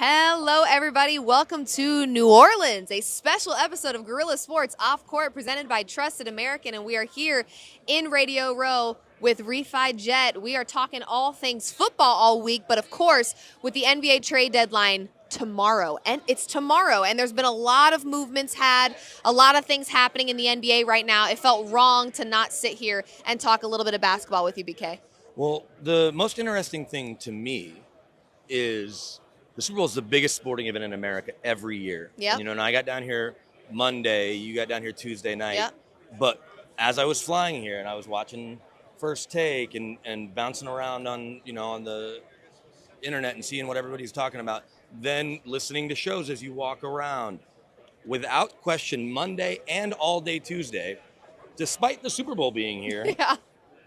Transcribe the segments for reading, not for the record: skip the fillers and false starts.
Hello, everybody. Welcome to New Orleans, a special episode of Guerrilla Sports Off Court presented by Trusted American. And we are here in Radio Row with Refi Jet. We are talking all things football all week, but of course, with the NBA trade deadline tomorrow. And it's tomorrow. And there's been a lot of movements had, a lot of things happening in the NBA right now. It felt wrong to not sit here and talk a little bit of basketball with you, BK. Well, the most interesting thing to me is the Super Bowl is the biggest sporting event in America every year. Yep. And, and I got down here Monday, you got down here Tuesday night. Yep. But as I was flying here and I was watching First Take and bouncing around on the internet and seeing what everybody's talking about, then listening to shows as you walk around, without question, Monday and all day Tuesday, despite the Super Bowl being here, Yeah.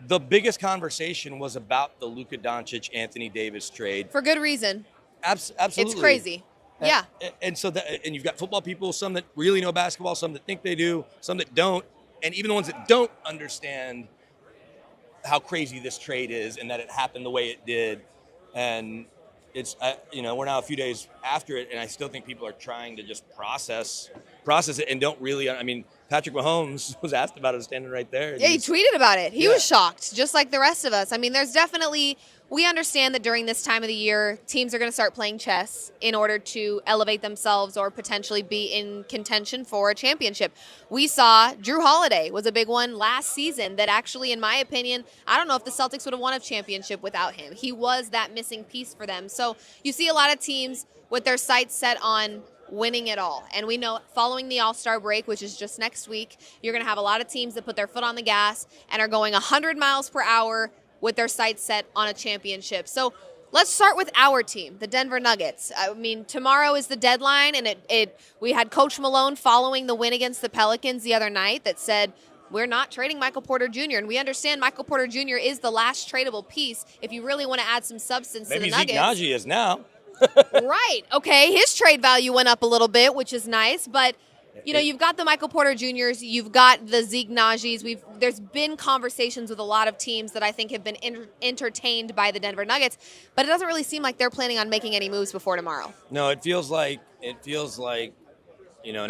the biggest conversation was about the Luka Doncic, Anthony Davis trade. For good reason. Absolutely. It's crazy. Yeah. And so and you've got football people, some that really know basketball, some that think they do, some that don't. And even the ones that don't understand how crazy this trade is and that it happened the way it did. And it's, we're now a few days after it, and I still think people are trying to just process it and don't really, Patrick Mahomes was asked about it standing right there. Yeah, he tweeted about it. He was shocked, just like the rest of us. I mean, there's definitely, we understand that during this time of the year, teams are going to start playing chess in order to elevate themselves or potentially be in contention for a championship. We saw Drew Holiday was a big one last season that actually, in my opinion, I don't know if the Celtics would have won a championship without him. He was that missing piece for them. So you see a lot of teams with their sights set on winning it all. And we know following the All-Star break, which is just next week, you're going to have a lot of teams that put their foot on the gas and are going 100 miles per hour with their sights set on a championship. So let's start with our team, the Denver Nuggets. I mean, tomorrow is the deadline, and we had Coach Malone following the win against the Pelicans the other night that said, we're not trading Michael Porter Jr., and we understand Michael Porter Jr. is the last tradable piece if you really want to add some substance to the Nuggets. Maybe Zeke Naji is now. Right. Okay. His trade value went up a little bit, which is nice. But, you've got the Michael Porter Jr.'s. You've got the Zeke Najis. There's been conversations with a lot of teams that I think have been entertained by the Denver Nuggets. But it doesn't really seem like they're planning on making any moves before tomorrow. No, it feels like, and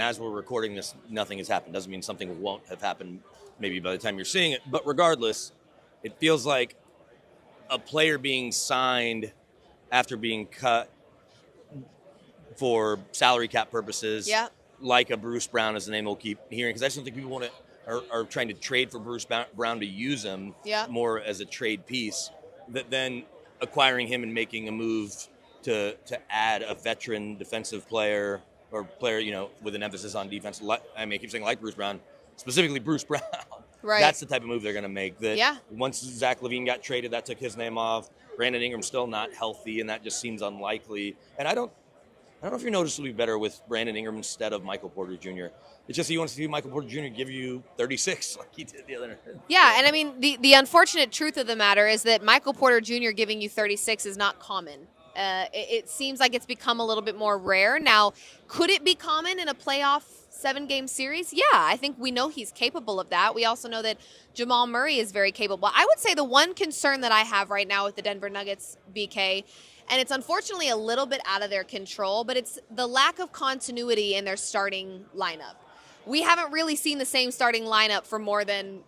as we're recording this, nothing has happened. Doesn't mean something won't have happened maybe by the time you're seeing it. But regardless, it feels like a player being signed after being cut for salary cap purposes, like a Bruce Brown is the name we'll keep hearing, because I just don't think people are trying to trade for Bruce Brown to use him more as a trade piece, that then acquiring him and making a move to add a veteran defensive player or player, with an emphasis on defense. I keep saying like Bruce Brown, specifically Bruce Brown. Right. That's the type of move they're going to make. Once Zach LaVine got traded, that took his name off. Brandon Ingram's still not healthy, and that just seems unlikely. And I don't know if you're noticeably better with Brandon Ingram instead of Michael Porter Jr. It's just he wants to see Michael Porter Jr. give you 36 like he did the other night. Yeah, and the unfortunate truth of the matter is that Michael Porter Jr. giving you 36 is not common. It seems like it's become a little bit more rare. Now, could it be common in a playoff 7-game series? Yeah, I think we know he's capable of that. We also know that Jamal Murray is very capable. I would say the one concern that I have right now with the Denver Nuggets, BK, and it's unfortunately a little bit out of their control, but it's the lack of continuity in their starting lineup. We haven't really seen the same starting lineup for more than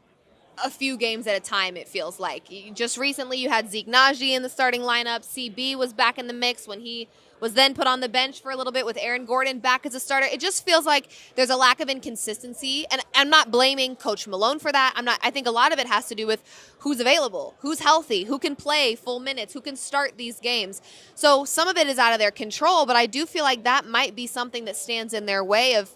a few games at a time, it feels like. Just recently you had Zeke Naji in the starting lineup. CB was back in the mix when he was then put on the bench for a little bit with Aaron Gordon back as a starter. It just feels like there's a lack of inconsistency, and I'm not blaming Coach Malone for that. I think a lot of it has to do with who's available, who's healthy, who can play full minutes, who can start these games. So some of it is out of their control, but I do feel like that might be something that stands in their way of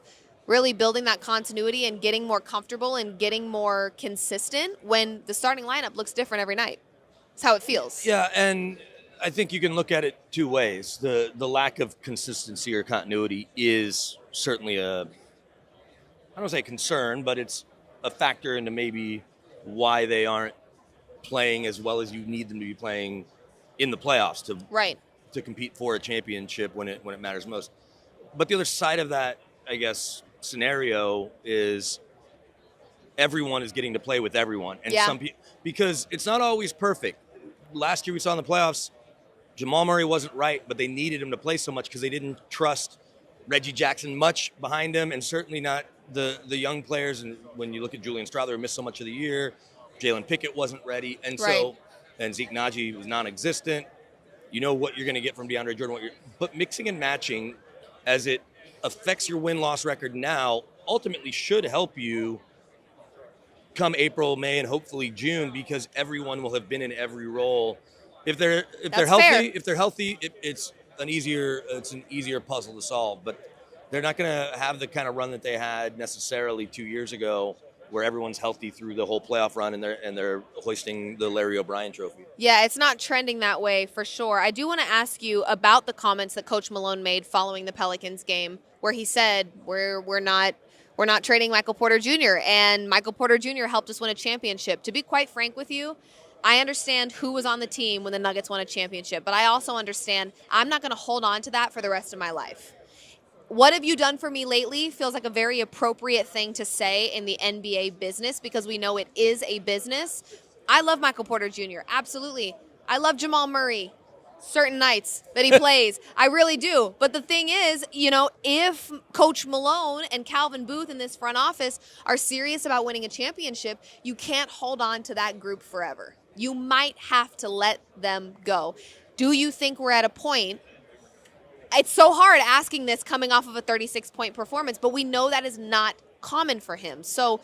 really building that continuity and getting more comfortable and getting more consistent when the starting lineup looks different every night. That's how it feels. Yeah, and I think you can look at it two ways. The lack of consistency or continuity is certainly I don't want to say concern, but it's a factor into maybe why they aren't playing as well as you need them to be playing in the playoffs to compete for a championship when it matters most. But the other side of that, I guess, scenario is everyone is getting to play with everyone, and some people, because it's not always perfect. Last year we saw in the playoffs, Jamal Murray wasn't right, but they needed him to play so much because they didn't trust Reggie Jackson much behind him, and certainly not the young players. And when you look at Julian Strouder, who missed so much of the year, Jalen Pickett wasn't ready, and and Zeke Naji was non-existent. You know what you're going to get from DeAndre Jordan. But mixing and matching, as it affects your win-loss record now, ultimately should help you come April, May, and hopefully June, because everyone will have been in every role. If they're healthy, it's an easier puzzle to solve. But they're not going to have the kind of run that they had necessarily 2 years ago, where everyone's healthy through the whole playoff run and they're hoisting the Larry O'Brien trophy. Yeah, it's not trending that way for sure. I do want to ask you about the comments that Coach Malone made following the Pelicans game, where he said we're not trading Michael Porter Jr. and Michael Porter Jr. helped us win a championship. To be quite frank with you, I understand who was on the team when the Nuggets won a championship, but I also understand I'm not going to hold on to that for the rest of my life. What have you done for me lately feels like a very appropriate thing to say in the NBA business, because we know it is a business. I love Michael Porter Jr., absolutely. I love Jamal Murray certain nights that he plays. I really do. But the thing is, if Coach Malone and Calvin Booth in this front office are serious about winning a championship, you can't hold on to that group forever. You might have to let them go. Do you think we're at a point? It's so hard asking this coming off of a 36-point performance, but we know that is not common for him. So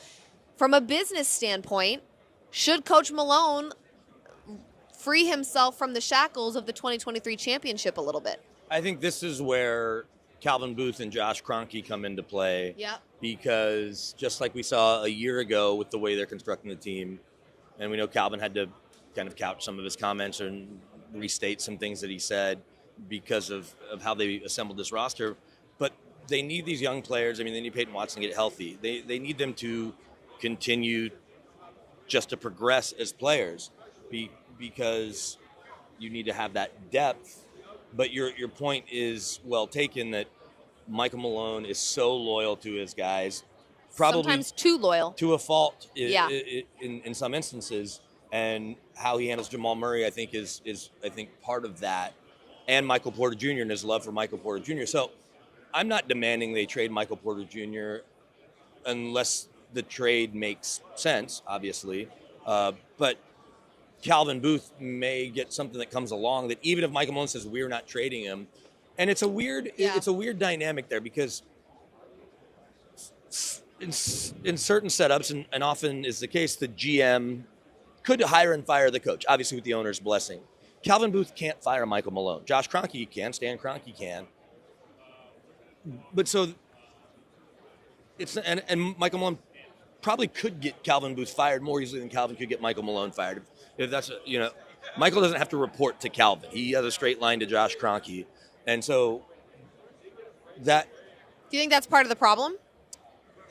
from a business standpoint, should Coach Malone free himself from the shackles of the 2023 championship a little bit? I think this is where Calvin Booth and Josh Kroenke come into play. Yeah. Because just like we saw a year ago with the way they're constructing the team, and we know Calvin had to kind of couch some of his comments and restate some things that he said because of how they assembled this roster. But they need these young players. I mean, they need Peyton Watson to get healthy. They need them to continue just to progress as players because you need to have that depth. But your point is well taken, that Michael Malone is so loyal to his guys. Probably sometimes too loyal. To a fault in some instances. And how he handles Jamal Murray, I think, is part of that. And Michael Porter Jr. and his love for Michael Porter Jr. So I'm not demanding they trade Michael Porter Jr. unless the trade makes sense, obviously. But Calvin Booth may get something that comes along that even if Michael Malone says we're not trading him, and it's a weird dynamic there, because in certain setups, and often is the case, the GM could hire and fire the coach, obviously with the owner's blessing. Calvin Booth can't fire Michael Malone. Josh Kroenke can. Stan Kroenke can. But so it's and Michael Malone probably could get Calvin Booth fired more easily than Calvin could get Michael Malone fired. If that's Michael doesn't have to report to Calvin. He has a straight line to Josh Kroenke, and so that. Do you think that's part of the problem?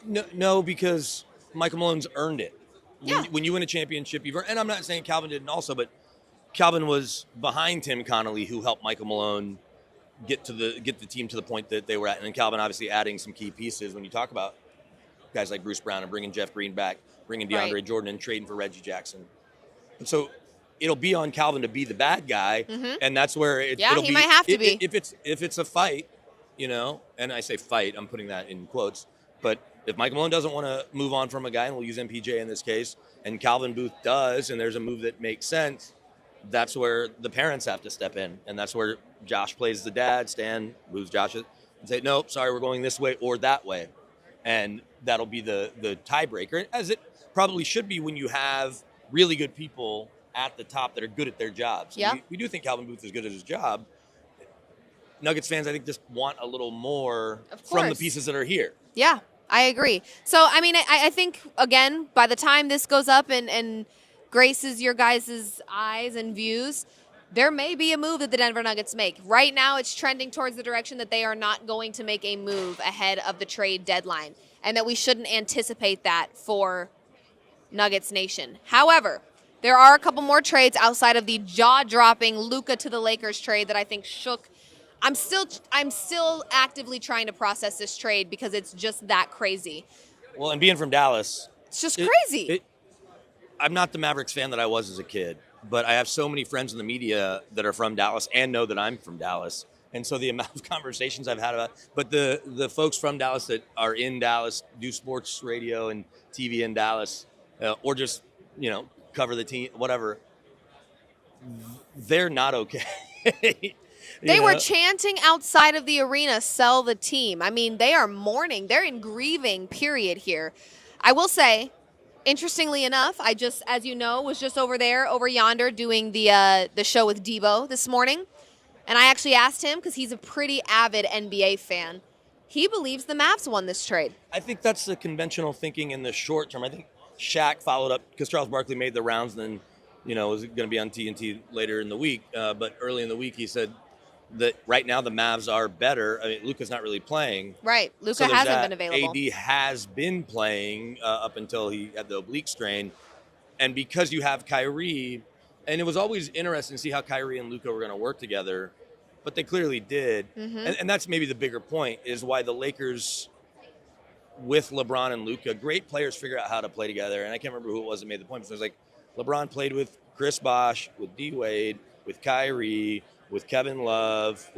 No, because Michael Malone's earned it. Yeah. When you win a championship, you've earned, and I'm not saying Calvin didn't also, but Calvin was behind Tim Connolly, who helped Michael Malone get the team to the point that they were at. And then Calvin obviously adding some key pieces when you talk about guys like Bruce Brown and bringing Jeff Green back, bringing DeAndre Jordan and trading for Reggie Jackson. And so it'll be on Calvin to be the bad guy, and that's where it'll he be. Might have to be. If it's a fight, and I say fight, I'm putting that in quotes, but if Michael Malone doesn't want to move on from a guy, and we'll use MPJ in this case, and Calvin Booth does, and there's a move that makes sense, that's where the parents have to step in. And that's where Josh plays the dad, Stan moves Josh, and say, nope, sorry, we're going this way or that way. And that'll be the tiebreaker, as it probably should be when you have really good people at the top that are good at their jobs. Yeah. We do think Calvin Booth is good at his job. Nuggets fans, I think, just want a little more from the pieces that are here. Yeah, I agree. So, I mean, I think, again, by the time this goes up and graces your guys' eyes and views, there may be a move that the Denver Nuggets make. Right now, it's trending towards the direction that they are not going to make a move ahead of the trade deadline, and that we shouldn't anticipate that for Nuggets Nation. However, there are a couple more trades outside of the jaw-dropping Luka to the Lakers trade that I think shook. I'm still actively trying to process this trade because it's just that crazy. Well, and being from Dallas, it's just crazy. I'm not the Mavericks fan that I was as a kid. but I have so many friends in the media that are from Dallas and know that I'm from Dallas. And so the amount of conversations I've had about, but the folks from Dallas that are in Dallas, do sports radio and TV in Dallas, or just, cover the team, whatever, they're not okay. They were chanting outside of the arena, "Sell the team." I mean, they are mourning. They're in grieving period here. I will say, interestingly enough, I just, as you know, was just over yonder doing the show with Debo this morning. And I actually asked him, because he's a pretty avid NBA fan, he believes the Mavs won this trade. I think that's the conventional thinking in the short term. I think Shaq followed up because Charles Barkley made the rounds, and then, was going to be on TNT later in the week. But early in the week, he said that right now the Mavs are better. I mean, Luka's not really playing. Right. Luka hasn't been available. AD has been playing up until he had the oblique strain. And because you have Kyrie, and it was always interesting to see how Kyrie and Luka were going to work together, but they clearly did. Mm-hmm. And that's maybe the bigger point, is why the Lakers, with LeBron and Luka, great players figure out how to play together. And I can't remember who it was that made the point, but it was like LeBron played with Chris Bosh, with D Wade, with Kyrie, with Kevin Love,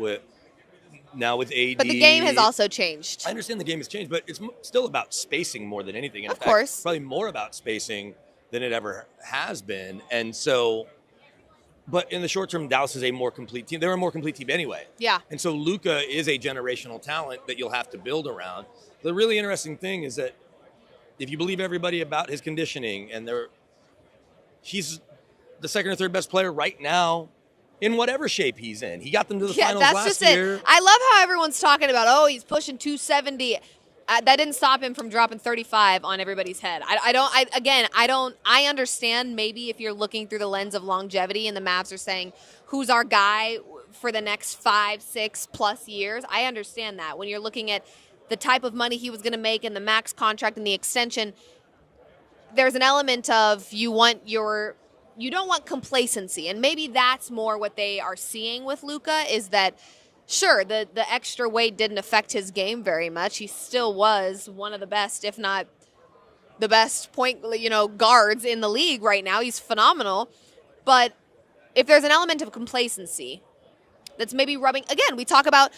now with AD. But the game has also changed. I understand the game has changed, but it's still about spacing more than anything. And of course. Probably more about spacing than it ever has been. And so, but in the short term, Dallas is a more complete team. They're a more complete team anyway. Yeah. And so Luka is a generational talent that you'll have to build around. The really interesting thing is that if you believe everybody about his conditioning, and he's the second or third best player right now in whatever shape he's in. He got them to the finals that's last just year. It. I love how everyone's talking about, he's pushing 270. That didn't stop him from dropping 35 on everybody's head. I understand maybe if you're looking through the lens of longevity and the Mavs are saying, who's our guy for the next 5, 6 plus years? I understand that. When you're looking at the type of money he was going to make and the max contract and the extension, there's an element of you don't want complacency. And maybe that's more what they are seeing with Luka, is that sure, the extra weight didn't affect his game very much. He still was one of the best, if not the best guards in the league right now. He's phenomenal. But if there's an element of complacency that's maybe rubbing, again, we talk about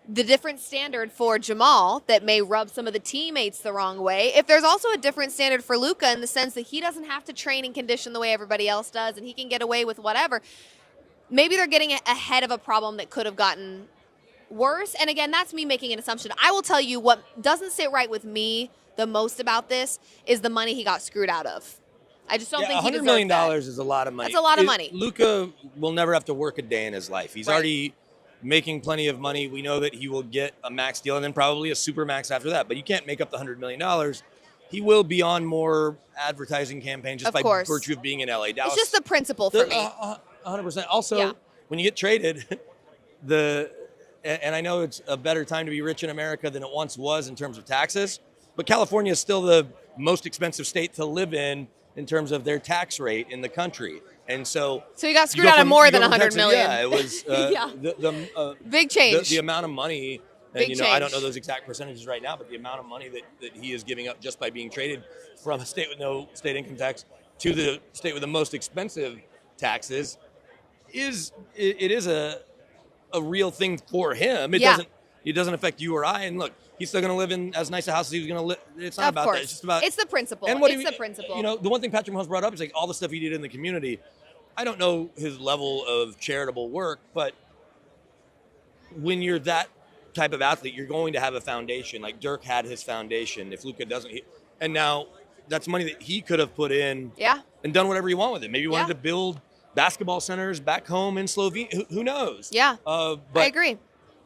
the different standard for Jamal that may rub some of the teammates the wrong way. If there's also a different standard for Luka in the sense that he doesn't have to train and condition the way everybody else does, and he can get away with whatever, maybe they're getting ahead of a problem that could have gotten worse. And again, that's me making an assumption. I will tell you what doesn't sit right with me the most about this is the money he got screwed out of. I just don't think he $100 million is a lot of money. That's a lot of money. Luka will never have to work a day in his life. He's already making plenty of money. We know that he will get a max deal and then probably a super max after that. But you can't make up the $100 million. He will be on more advertising campaigns just by virtue of being in LA. Dallas, it's just the principle for me. 100%. Also, when you get traded, and I know it's a better time to be rich in America than it once was in terms of taxes, but California is still the most expensive state to live in terms of their tax rate in the country. And so you got screwed out of more than $100 million. Yeah, it was big change. The amount of money, and I don't know those exact percentages right now, but the amount of money that he is giving up just by being traded from a state with no state income tax to the state with the most expensive taxes is a real thing for him. It doesn't affect you or I. And look, he's still going to live in as nice a house as he was going to live. It's not about that. It's just about it's the principle. And the principle. The one thing Patrick Mahomes brought up is like all the stuff he did in the community. I don't know his level of charitable work, but when you're that type of athlete, you're going to have a foundation. Like Dirk had his foundation. If Luka doesn't, and now that's money that he could have put in and done whatever he wanted with it. Maybe he wanted to build basketball centers back home in Slovenia. Who knows? Yeah, but I agree.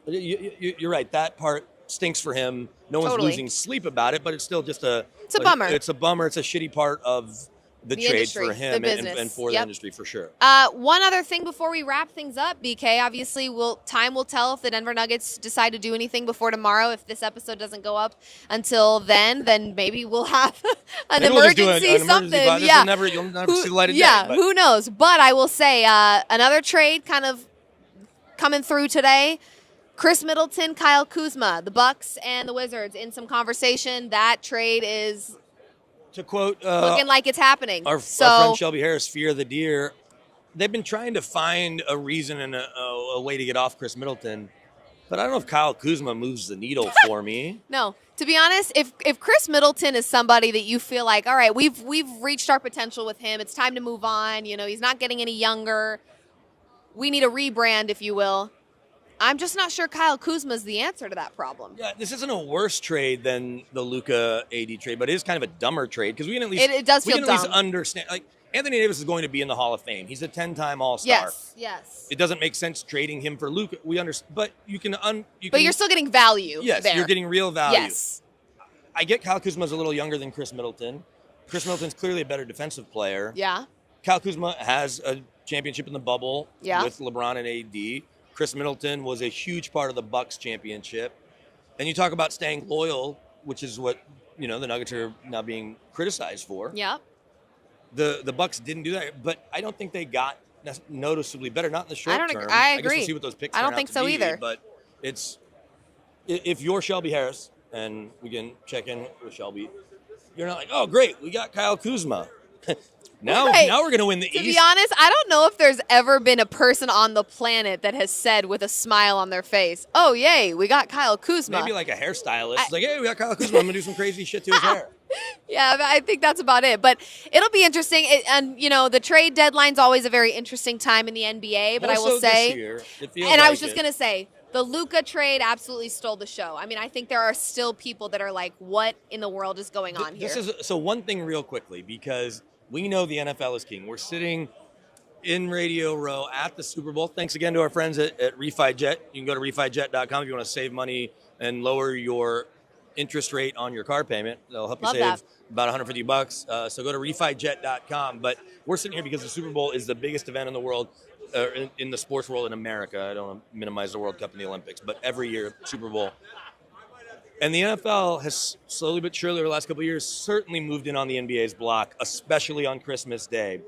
You're right. That part stinks for him. No one's losing sleep about it, but it's still just it's a bummer. It's a bummer. It's a shitty part of the trade industry, for him and for the industry for sure. One other thing before we wrap things up, BK, obviously time will tell if the Denver Nuggets decide to do anything before tomorrow. If this episode doesn't go up until then maybe we'll have an emergency something. You'll never see the light of day. Yeah, who knows? But I will say another trade kind of coming through today. Chris Middleton, Kyle Kuzma, the Bucks and the Wizards in some conversation. That trade is, to quote, looking like it's happening. Our friend Shelby Harris, fear the deer. they've been trying to find a reason and a way to get off Chris Middleton. But I don't know if Kyle Kuzma moves the needle for me. No, to be honest, if Chris Middleton is somebody that you feel like, all right, we've reached our potential with him, it's time to move on. You know, he's not getting any younger. We need a rebrand, if you will. I'm just not sure Kyle Kuzma is the answer to that problem. Yeah, this isn't a worse trade than the Luka AD trade, but it is kind of a dumber trade because we can at least it does feel at dumb. least understand. Like Anthony Davis is going to be in the Hall of Fame. He's a 10-time All-Star. Yes. It doesn't make sense trading him for Luka. We understand, but but you're still getting value. Yes, there. You're getting real value. Yes. I get Kyle Kuzma's a little younger than Chris Middleton. Chris Middleton's clearly a better defensive player. Yeah. Kyle Kuzma has a championship in the bubble with LeBron and AD. Chris Middleton was a huge part of the Bucks championship. And you talk about staying loyal, which is what, the Nuggets are now being criticized for. Yeah. The Bucks didn't do that, but I don't think they got noticeably better, not in the short term. I agree. I guess we'll see what those picks I don't turn think out so to be, either. But it's, if you're Shelby Harris, and we can check in with Shelby, you're not like, oh, great, we got Kyle Kuzma. Now we're going to win the East. To be honest, I don't know if there's ever been a person on the planet that has said with a smile on their face, oh, yay, we got Kyle Kuzma. Maybe like a hairstylist. Like, hey, we got Kyle Kuzma. I'm going to do some crazy shit to his hair. Yeah, I think that's about it. But it'll be interesting. The trade deadline's always a very interesting time in the NBA. But I will say, this year, it feels and like I was just going to say, the Luka trade absolutely stole the show. I mean, I think there are still people that are like, what in the world is going on here? So one thing real quickly, because we know the NFL is king. We're sitting in Radio Row at the Super Bowl. Thanks again to our friends at RefiJet. You can go to refijet.com if you want to save money and lower your interest rate on your car payment. They'll help you save about $150. So go to refijet.com. But we're sitting here because the Super Bowl is the biggest event in the world, in the sports world in America. I don't want to minimize the World Cup and the Olympics, but every year, Super Bowl. And the NFL has slowly but surely over the last couple of years certainly moved in on the NBA's block, especially on Christmas Day.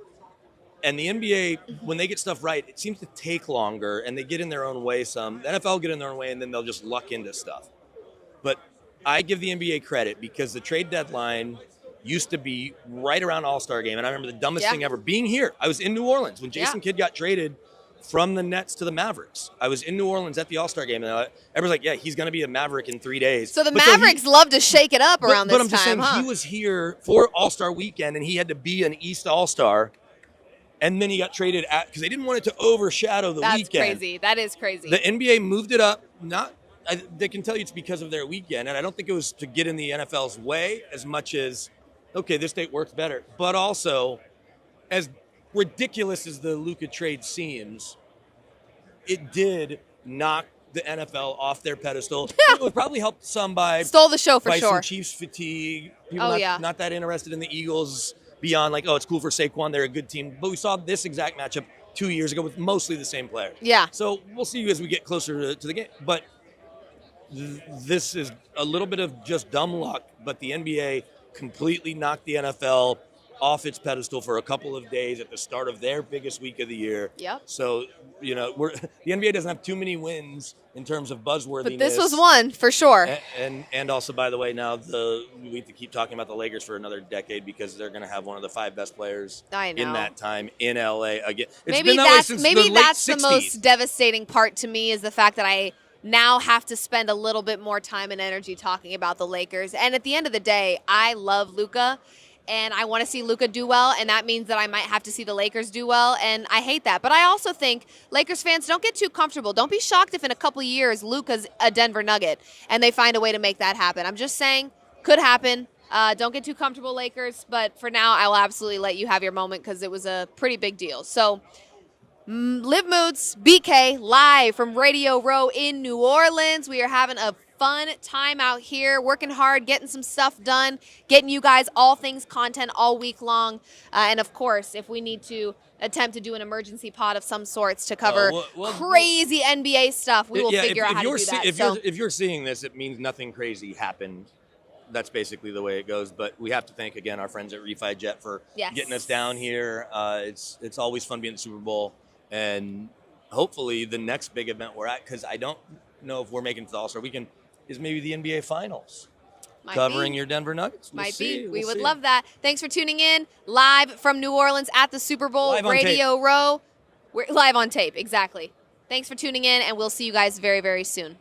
And the NBA, when they get stuff right, it seems to take longer, and they get in their own way some. The NFL get in their own way, and then they'll just luck into stuff. But I give the NBA credit because the trade deadline used to be right around All-Star Game. And I remember the dumbest thing ever, being here. I was in New Orleans when Jason Kidd got traded from the Nets to the Mavericks. I was in New Orleans at the All-Star Game, and everyone's like, yeah, he's going to be a Maverick in 3 days. So the Mavericks love to shake it up around this time, But I'm just saying, he was here for All-Star Weekend, and he had to be an East All-Star, and then he got traded because they didn't want it to overshadow the weekend. That's crazy. That is crazy. The NBA moved it up. They can tell you it's because of their weekend, and I don't think it was to get in the NFL's way as much as, okay, this date works better. But also, as ridiculous as the Luka trade seems, it did knock the NFL off their pedestal. It would probably help some by stole the show for by sure. Some Chiefs fatigue. People not that interested in the Eagles beyond like, oh, it's cool for Saquon. They're a good team. But we saw this exact matchup 2 years ago with mostly the same players. Yeah. So we'll see as we get closer to the game. But this is a little bit of just dumb luck. But the NBA completely knocked the NFL off its pedestal for a couple of days at the start of their biggest week of the year. Yep. So, the NBA doesn't have too many wins in terms of buzzworthiness. But this was one, for sure. And also, by the way, now we have to keep talking about the Lakers for another decade because they're going to have one of the 5 best players in that time in LA again. Maybe that's the most devastating part to me is the fact that I now have to spend a little bit more time and energy talking about the Lakers. And at the end of the day, I love Luka. And I want to see Luka do well, and that means that I might have to see the Lakers do well, and I hate that. But I also think Lakers fans, don't get too comfortable. Don't be shocked if in a couple of years Luka's a Denver Nugget, and they find a way to make that happen. I'm just saying, could happen. Don't get too comfortable, Lakers. But for now, I will absolutely let you have your moment because it was a pretty big deal. So, Live Moods, BK, live from Radio Row in New Orleans. We are having a fun time out here, working hard, getting some stuff done, getting you guys all things content all week long. And of course, if we need to attempt to do an emergency pod of some sorts to cover crazy NBA stuff, we will figure out how to do that. If you're seeing this, it means nothing crazy happened. That's basically the way it goes. But we have to thank, again, our friends at RefiJet for getting us down here. It's always fun being at the Super Bowl. And hopefully the next big event we're at, because I don't know if we're making it to the All-Star Weekend, is maybe the NBA Finals. Covering your Denver Nuggets. Might be. We would love that. Thanks for tuning in. Live from New Orleans at the Super Bowl, Radio Row. We're live on tape, exactly. Thanks for tuning in, and we'll see you guys very, very soon.